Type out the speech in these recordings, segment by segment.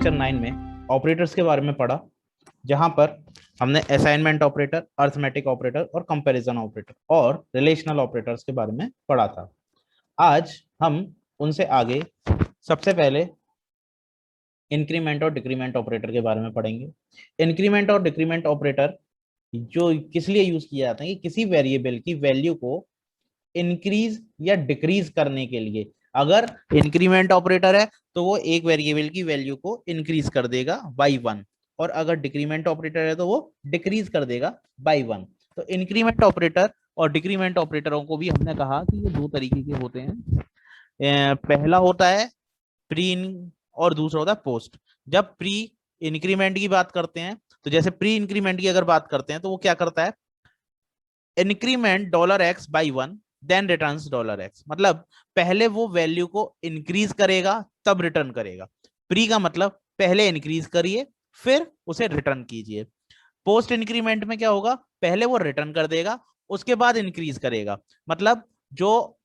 Lecture 9 में operators के बारे में पढ़ा, जहां पर हमने असाइनमेंट ऑपरेटर, अर्थमेटिक ऑपरेटर और कंपैरिजन ऑपरेटर और रिलेशनल ऑपरेटर्स के बारे में पढ़ा था। आज हम उनसे आगे सबसे पहले इंक्रीमेंट और डिक्रीमेंट ऑपरेटर के बारे में पढ़ेंगे। इंक्रीमेंट और डिक्रीमेंट ऑपरेटर जो किस लिए यूज किया जाता है कि किसी वेरिएबल की वैल्यू को इंक्रीज या डिक्रीज करने के लिए। अगर इंक्रीमेंट ऑपरेटर है तो वो एक वेरिएबल की वैल्यू को इंक्रीज कर देगा बाई 1, और अगर डिक्रीमेंट ऑपरेटर है तो वो डिक्रीज कर देगा बाई 1। तो इंक्रीमेंट ऑपरेटर और डिक्रीमेंट ऑपरेटरों को भी हमने कहा कि ये दो तरीके के होते हैं। पहला होता है प्री और दूसरा होता है पोस्ट। जब प्री इंक्रीमेंट की बात करते हैं तो जैसे प्री इंक्रीमेंट की अगर बात करते हैं तो वो क्या करता है, increment $x by 1 then returns $x। मतलब पहले वो वैल्यू को इंक्रीज करेगा तब रिटर्न करेगा। प्री का मतलब पहले इंक्रीज करिए फिर उसे रिटर्न कीजिए। पोस्ट इंक्रीमेंट में क्या होगा, पहले वो रिटर्न कर देगा उसके बाद इंक्रीज करेगा। मतलब जो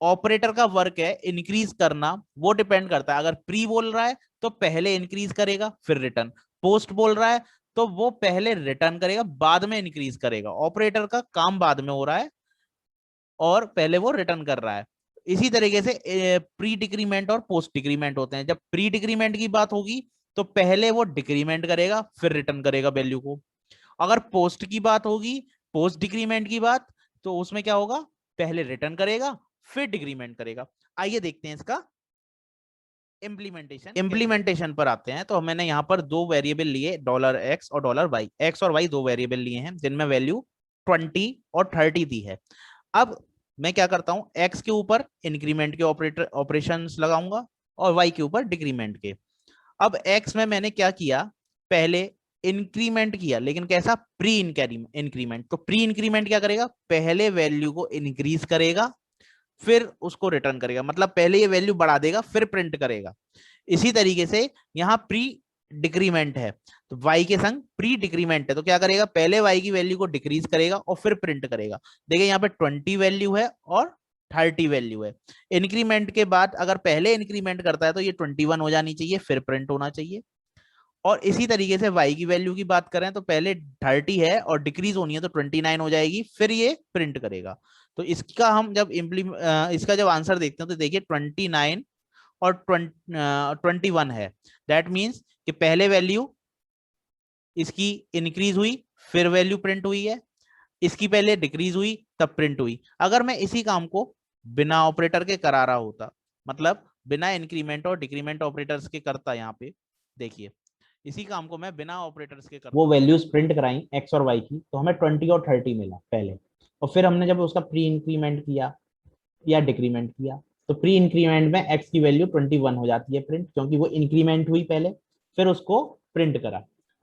ऑपरेटर का वर्क है इंक्रीज करना, वो डिपेंड करता है। अगर प्री बोल रहा है तो पहले इंक्रीज करेगा फिर रिटर्न, पोस्ट बोल रहा है तो वो पहले रिटर्न करेगा बाद में इंक्रीज करेगा। ऑपरेटर का काम बाद में हो रहा है और पहले वो रिटर्न कर रहा है। इसी तरीके से प्री डिक्रीमेंट और पोस्ट डिक्रीमेंट होते हैं। जब प्री डिक्रीमेंट की बात होगी तो पहले वो डिक्रीमेंट करेगा फिर रिटर्न करेगा वैल्यू को। अगर पोस्ट की बात होगी, पोस्ट डिक्रीमेंट की बात, तो उसमें क्या होगा, पहले रिटर्न करेगा फिर डिक्रीमेंट करेगा। आइए देखते हैं इसका इम्प्लीमेंटेशन पर आते हैं। तो मैंने यहाँ पर दो वेरिएबल लिए, $x और $y। एक्स और वाई दो वेरिएबल लिए हैं जिनमें वैल्यू 20 और 30 दी है। अब मैं क्या करता हूँ, x के ऊपर इंक्रीमेंट के ऑपरेशंस लगाऊंगा और y के ऊपर डिक्रीमेंट के। अब x में मैंने क्या किया, पहले इंक्रीमेंट किया, लेकिन कैसा, प्री इंक्रीमेंट। तो प्री इंक्रीमेंट क्या करेगा, पहले वैल्यू को इंक्रीज करेगा फिर उसको रिटर्न करेगा। मतलब पहले ये वैल्यू बढ़ा देगा फिर प्रिंट करेगा। इसी तरीके से यहाँ प्री डिक्रीमेंट है तो y के संग प्री डिक्रीमेंट है तो क्या करेगा, पहले y की वैल्यू को डिक्रीज करेगा और फिर प्रिंट करेगा। देखिए यहाँ पे 20 वैल्यू है और 30 वैल्यू है। इंक्रीमेंट के बाद अगर पहले इंक्रीमेंट करता है तो ये 21 हो जानी चाहिए फिर प्रिंट होना चाहिए। और इसी तरीके से y की वैल्यू की बात करें तो पहले 30 है और डिक्रीज होनी है तो 29 हो जाएगी फिर ये प्रिंट करेगा। तो इसका हम जब इसका जब आंसर देखते हैं तो देखिए 29 और 21 है। दैट मीन्स कि पहले वैल्यू इसकी इंक्रीज हुई फिर वैल्यू प्रिंट हुई है, इसकी पहले डिक्रीज हुई तब प्रिंट हुई। अगर मैं इसी काम को बिना ऑपरेटर के करा रहा होता, मतलब बिना इंक्रीमेंट और डिक्रीमेंट ऑपरेटर्स के करता, यहाँ पे देखिए इसी काम को मैं बिना ऑपरेटर्स के करता, वो वैल्यूज प्रिंट कराई एक्स और वाई की, तो हमें 20 और 30 मिला पहले। और फिर हमने जब उसका प्री इंक्रीमेंट किया या डिक्रीमेंट किया तो प्री इंक्रीमेंट में एक्स की वैल्यू 21 हो जाती है प्रिंट, क्योंकि वो इंक्रीमेंट हुई पहले फिर उसको प्रिंट करा।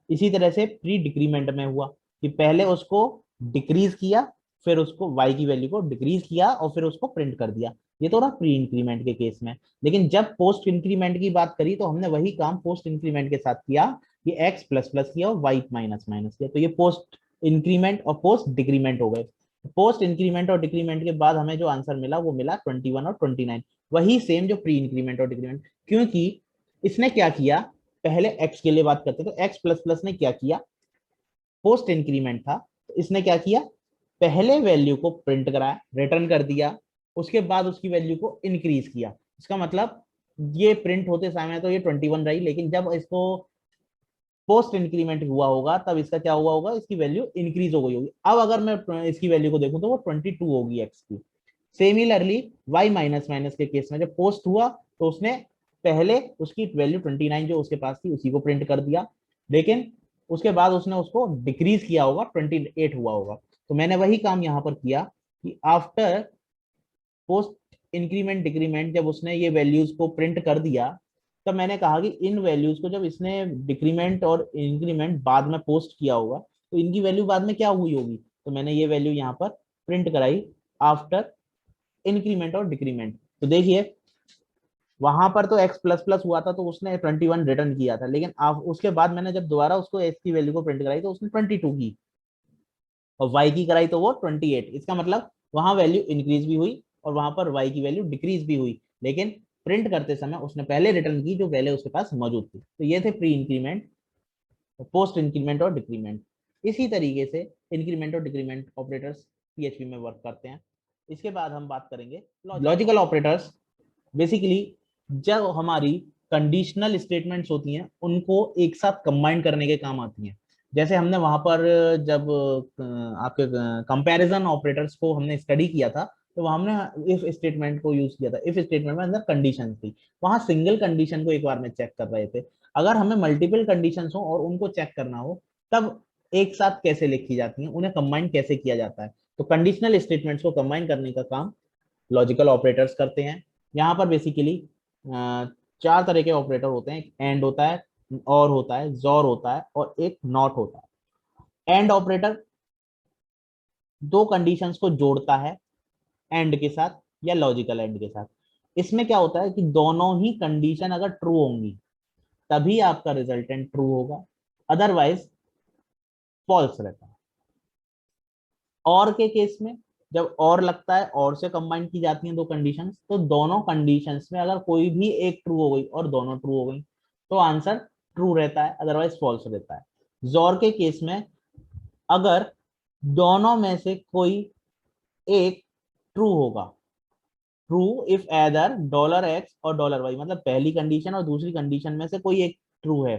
इसी तरह से प्री डिक्रीमेंट में हुआ कि पहले उसको डिक्रीज किया फिर उसको y की वैल्यू को डिक्रीज किया और फिर उसको प्रिंट कर दिया। ये तो रहा प्री इंक्रीमेंट के केस में। लेकिन जब पोस्ट इंक्रीमेंट की बात करी तो हमने वही काम पोस्ट इंक्रीमेंट के साथ किया कि x प्लस प्लस किया और y माइनस माइनस किया। तो ये पोस्ट इंक्रीमेंट और पोस्ट डिक्रीमेंट हो गए। पोस्ट इंक्रीमेंट और डिक्रीमेंट के बाद हमें जो आंसर मिला वो मिला 21 और 29, वही सेम जो प्री इंक्रीमेंट और डिक्रीमेंट। क्योंकि इसने क्या किया, पहले एक्स के लिए बात करते तो एक्स प्लस प्लस ने क्या किया, पोस्ट इंक्रीमेंट था तो इसने क्या किया, पहले वैल्यू को प्रिंट कराया रिटर्न कर दिया, उसके बाद उसकी वैल्यू को इंक्रीज किया। इसका मतलब ये प्रिंट होते समय तो ये 21 रही, लेकिन जब इसको पोस्ट इंक्रीमेंट हुआ होगा तब इसका क्या हुआ होगा, इसकी वैल्यू इंक्रीज हो गई होगी। अब अगर मैं इसकी वैल्यू को देखूं तो वो 22 होगी एक्स की। सिमिलरली वाई माइनस माइनस के केस में जब पोस्ट हुआ तो उसने पहले उसकी वैल्यू 29 जो उसके पास थी उसी को प्रिंट कर दिया, लेकिन उसके बाद उसने उसको डिक्रीज किया होगा 28 हुआ होगा। तो मैंने वही काम यहाँ पर किया कि आफ्टर पोस्ट इंक्रीमेंट डिक्रीमेंट जब उसने ये वैल्यूज को प्रिंट कर दिया, तब मैंने कहा कि इन वैल्यूज को जब इसने डिक्रीमेंट और इंक्रीमेंट बाद में पोस्ट किया होगा तो इनकी वैल्यू बाद में क्या हुई होगी। तो मैंने ये वैल्यू यहाँ पर प्रिंट कराई आफ्टर इंक्रीमेंट और डिक्रीमेंट। तो देखिए वहां पर तो x प्लस प्लस हुआ था तो उसने 21 रिटर्न किया था, लेकिन उसके बाद मैंने जब दोबारा उसको x की वैल्यू को प्रिंट कराई तो उसने 22 की, और y की कराई तो वो 28। इसका मतलब वहां वैल्यू इंक्रीज भी हुई और वहां पर y की वैल्यू डिक्रीज भी हुई, लेकिन प्रिंट करते समय उसने पहले रिटर्न की जो वैल्यू उसके पास मौजूद थी। तो ये थे प्री इंक्रीमेंट, पोस्ट इंक्रीमेंट और डिक्रीमेंट। इसी तरीके से इंक्रीमेंट और डिक्रीमेंट ऑपरेटर्स पीएचपी में वर्क करते हैं। इसके बाद हम बात करेंगे लॉजिकल ऑपरेटर्स। बेसिकली जब हमारी कंडीशनल स्टेटमेंट्स होती हैं उनको एक साथ कंबाइन करने के काम आती हैं। जैसे हमने वहां पर जब आपके कंपैरिजन ऑपरेटर्स को हमने स्टडी किया था, तो वहां हमने इफ स्टेटमेंट को यूज किया था। इफ स्टेटमेंट में अंदर कंडीशन थी, वहां सिंगल कंडीशन को एक बार में चेक कर रहे थे। अगर हमें मल्टीपल कंडीशंस हो और उनको चेक करना हो, तब एक साथ कैसे लिखी जाती हैं, उन्हें कंबाइन कैसे किया जाता है। तो कंडीशनल स्टेटमेंट्स को कंबाइन करने का काम लॉजिकल ऑपरेटर्स करते हैं। यहाँ पर बेसिकली चार तरह के ऑपरेटर होते हैं। एक एंड होता है, और होता है, जोर होता है, और एक नॉट होता है। एंड ऑपरेटर दो कंडीशंस को जोड़ता है एंड के साथ या लॉजिकल एंड के साथ। इसमें क्या होता है कि दोनों ही कंडीशन अगर ट्रू होंगी तभी आपका रिजल्टेंट ट्रू होगा, अदरवाइज फॉल्स रहता है। और के केस में जब और लगता है और से कंबाइन की जाती हैं दो कंडीशंस, तो दोनों कंडीशंस में अगर कोई भी एक ट्रू हो गई और दोनों ट्रू हो गई तो आंसर ट्रू रहता है, अदरवाइज फॉल्स रहता है। जोर के केस में अगर दोनों में से कोई एक ट्रू होगा, ट्रू इफ एदर $x और $y, मतलब पहली कंडीशन और दूसरी कंडीशन में से कोई एक ट्रू है,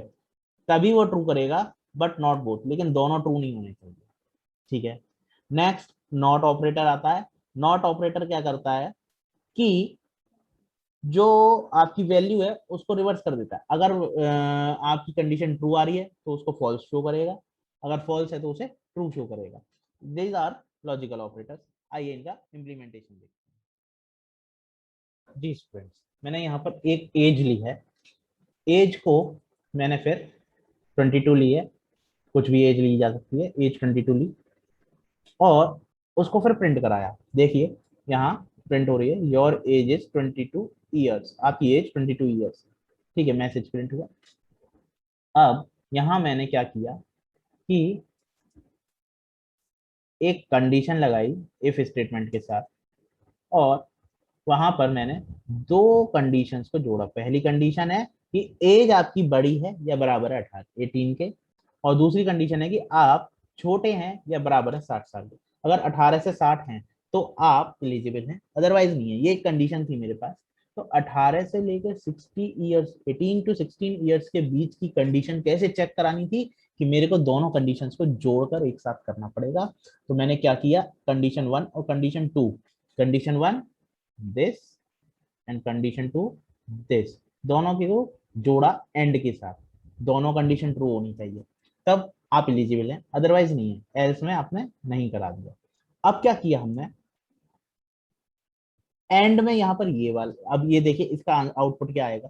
तभी वो ट्रू करेगा, बट नॉट बोथ, लेकिन दोनों ट्रू नहीं होने चाहिए। ठीक है। नेक्स्ट नॉट ऑपरेटर आता है। नॉट ऑपरेटर क्या करता है कि जो आपकी वैल्यू है उसको रिवर्स कर देता है। अगर आपकी कंडीशन ट्रू आ रही है तो उसको फॉल्स शो करेगा, अगर फॉल्स है तो उसे ट्रू शो करेगा। These are logical operators. आइए इनका इम्प्लीमेंटेशन देखते हैं। जी स्टूडेंट्स, मैंने यहाँ पर एक एज ली है। एज को मैंने फिर 22 ली है, कुछ भी एज ली जा सकती है, एज 22 ली और उसको फिर प्रिंट कराया। देखिए यहाँ प्रिंट हो रही है योर एज इज 22 ईयर्स, आपकी एज 22 ईयर्स। ठीक है, मैसेज प्रिंट हुआ। अब यहाँ मैंने क्या किया कि एक कंडीशन लगाई इफ स्टेटमेंट के साथ, और वहां पर मैंने दो कंडीशंस को जोड़ा। पहली कंडीशन है कि एज आपकी बड़ी है या बराबर है 18 के, और दूसरी कंडीशन है कि आप छोटे हैं या बराबर है 60 साल के। अगर 18 से 60 हैं तो आप एलिजिबल हैं, अदरवाइज नहीं है। ये एक कंडीशन थी मेरे पास। तो 18 से लेकर 60 ईयर्स, 18 टू 16 ईयर्स के बीच की कंडीशन कैसे चेक करानी थी कि मेरे को दोनों कंडीशंस को जोड़कर एक साथ करना पड़ेगा। तो मैंने क्या किया, कंडीशन 1 और condition 2, condition 1 this and condition 2 this, दोनों की को जोड़ा एंड के साथ। दोनों कंडीशन ट्रू होनी चाहिए, तब आप एलिजिबल हैं, अदरवाइज नहीं है। एल्स में आपने नहीं करा दिया। अब क्या किया हमने, एंड में यहाँ पर ये वाला, अब ये देखिए इसका आउटपुट क्या आएगा।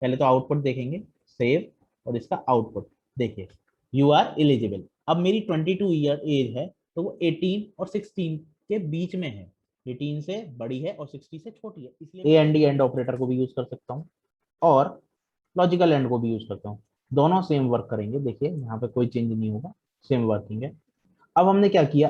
पहले तो आउटपुट देखेंगे, सेव, और इसका आउटपुट देखिए, यू आर एलिजिबल। अब मेरी 22 ईयर एज है, तो वो 18 और 16 के बीच में है। 18 से बड़ी है और 60 से छोटी है, इसलिए A and D and operator को भी यूज कर सकता हूँ और लॉजिकल एंड को भी यूज करता हूँ। दोनों सेम वर्क करेंगे। देखिए यहाँ पे कोई चेंज नहीं होगा, सेम वर्किंग है। अब हमने क्या किया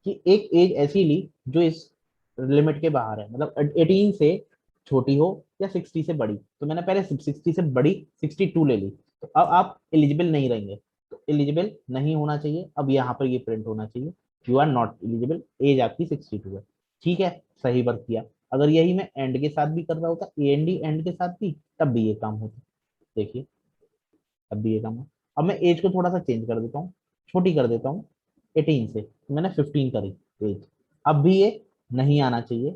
कि एक एज ऐसी ली जो इस लिमिट के बाहर है, मतलब 18 से छोटी हो या 60 से बड़ी। तो मैंने पहले 60 से बड़ी 62 ले ली, तो अब आप एलिजिबल नहीं रहेंगे। तो एलिजिबल नहीं होना चाहिए, अब यहाँ पर ये प्रिंट होना चाहिए, you are not eligible, age आपकी 62 है। ठीक है, सही वर्क किया। अगर यही मैं एंड के साथ भी कर रहा होता, ए एंड डी एंड के साथ भी, तब भी ये काम होता। देखिए अब भी ये काम है। अब मैं एज को थोड़ा सा चेंज कर देता हूँ, छोटी कर देता हूँ, 18 से मैंने 15 करी एज। अब भी ये नहीं आना चाहिए।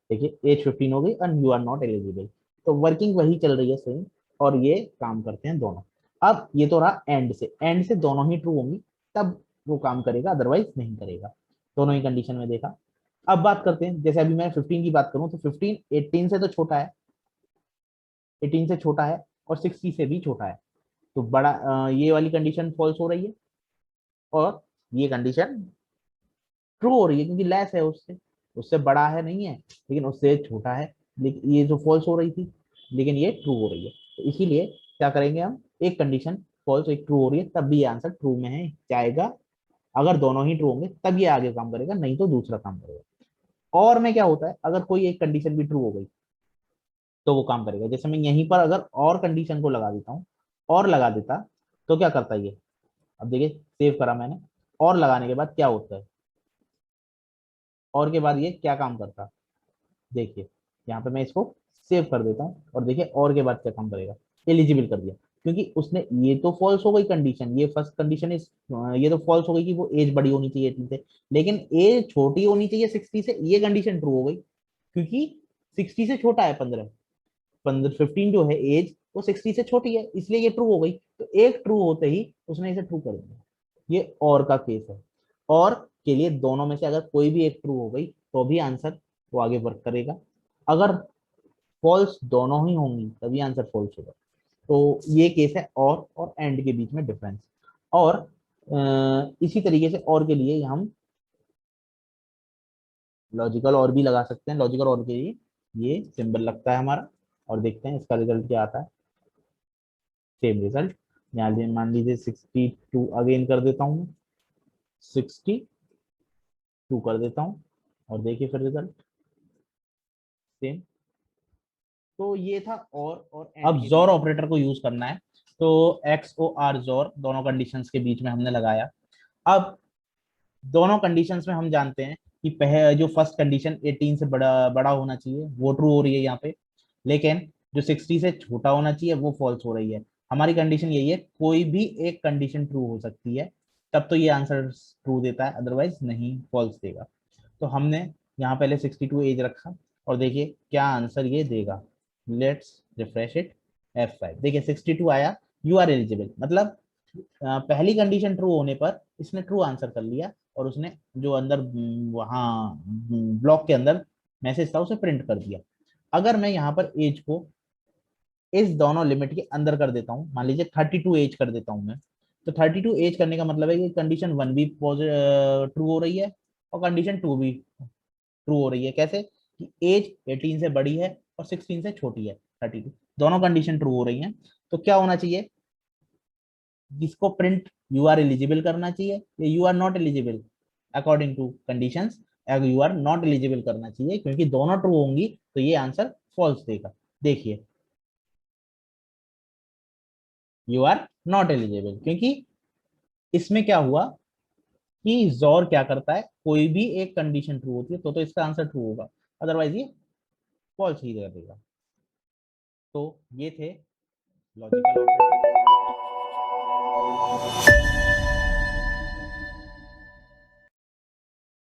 देखिए एज 15 हो गई and you are not eligible. तो वर्किंग वही चल रही है सेम, और ये काम करते हैं दोनों। अब ये तो रहा एंड से, एंड से दोनों ही ट्रू होंगी तब वो काम करेगा, अदरवाइज नहीं करेगा। दोनों ही कंडीशन में देखा। अब बात करते हैं, जैसे अभी मैं 15 की बात करूं तो 15 18 से तो छोटा है, 18 से छोटा है और 60 से भी छोटा है। तो बड़ा ये वाली कंडीशन फॉल्स हो रही है, और ये कंडीशन ट्रू हो रही है क्योंकि लेस है उससे, उससे बड़ा है नहीं है, लेकिन उससे छोटा है। लेकिन ये जो फॉल्स हो रही थी, लेकिन ये ट्रू हो रही है। तो इसीलिए क्या करेंगे हम, एक कंडीशन फॉल्स एक ट्रू हो रही है तब भी ये आंसर ट्रू में है जाएगा। अगर दोनों ही ट्रू होंगे तब ये आगे काम करेगा, नहीं तो दूसरा काम करेगा। और में क्या होता है, अगर कोई एक कंडीशन भी ट्रू हो गई तो वो काम करेगा। जैसे मैं यहीं पर अगर और कंडीशन को लगा देता हूँ, और लगा देता, तो क्या करता है ये, अब देखिए सेव करा मैंने, और लगाने के बाद क्या होता है, और के बाद ये क्या काम करता, देखिए यहाँ पे मैं इसको सेव कर देता हूँ, और देखिए और के बाद क्या काम करेगा, एलिजिबल कर दिया। क्योंकि उसने, ये तो फॉल्स हो गई कंडीशन, ये फर्स्ट कंडीशन इज, ये तो फॉल्स हो गई कि वो एज बड़ी होनी चाहिए 18 से, लेकिन एज छोटी होनी चाहिए 60 से, ये कंडीशन ट्रू हो गई, क्योंकि 60 से छोटा है 15, 15 जो है एज, वो 60 से छोटी है, इसलिए ये ट्रू हो गई। तो एक ट्रू होते ही उसने इसे ट्रू कर दिया। ये और का केस है, और के लिए दोनों में से अगर कोई भी एक ट्रू हो गई तो भी आंसर वो आगे वर्क करेगा। अगर फॉल्स दोनों ही होंगी तभी आंसर फॉल्स होगा। तो ये केस है और एंड के बीच में डिफरेंस। और इसी तरीके से और के लिए हम लॉजिकल और भी लगा सकते हैं। लॉजिकल और के लिए ये सिंबल लगता है हमारा, और देखते हैं इसका रिजल्ट क्या आता है। सेम रिजल्ट, यहाँ मान लीजिए 62 अगेन कर देता हूँ, 62 कर देता हूँ, और देखिए फिर रिजल्ट सेम। तो ये था और एंड। अब जोर ऑपरेटर को यूज करना है, तो एक्स ओ आर जोर दोनों कंडीशंस के बीच में हमने लगाया। अब दोनों कंडीशंस में हम जानते हैं कि पहले जो फर्स्ट कंडीशन 18 से बड़ा बड़ा होना चाहिए वो ट्रू हो रही है यहाँ पे, लेकिन जो 60 से छोटा होना चाहिए वो फॉल्स हो रही है। हमारी कंडीशन यही है, कोई भी एक कंडीशन ट्रू हो सकती है, तब तो ये आंसर ट्रू देता है, अदरवाइज नहीं फॉल्स देगा। तो हमने यहाँ पहले 62 एज रखा, और देखिए क्या आंसर ये देगा। लेट्स रिफ्रेश इट, F5, देखिए 62 आया, यू आर एलिजिबल, मतलब पहली कंडीशन ट्रू होने पर इसने ट्रू आंसर कर लिया, और उसने जो अंदर वहाँ ब्लॉक के अंदर मैसेज था उसे प्रिंट कर दिया। अगर मैं यहाँ पर एज को इस दोनों लिमिट के अंदर कर देता हूँ, मान लीजिए 32 एज कर देता हूँ मैं, तो 32 एज करने का मतलब है कि कंडीशन 1 भी ट्रू हो रही है, और कंडीशन 2 भी ट्रू हो रही है। कैसे कि एज 18 से बड़ी है और 16 से छोटी है 32, दोनों कंडीशन ट्रू हो रही हैं। तो क्या होना चाहिए, जिसको प्रिंट यू आर एलिजिबल करना चाहिए या you are not eligible, according to conditions you are not eligible करना चाहिए, क्योंकि दोनों ट्रू होंगी तो ये आंसर फॉल्स देगा। देखिए यू आर नॉट एलिजिबल, क्योंकि इसमें क्या हुआ कि जोर क्या करता है, कोई भी एक कंडीशन ट्रू होती है तो इसका आंसर ट्रू होगा, अदरवाइज ये फॉल्स ही कर देगा। तो ये थे लॉजिकल ऑपरेटर।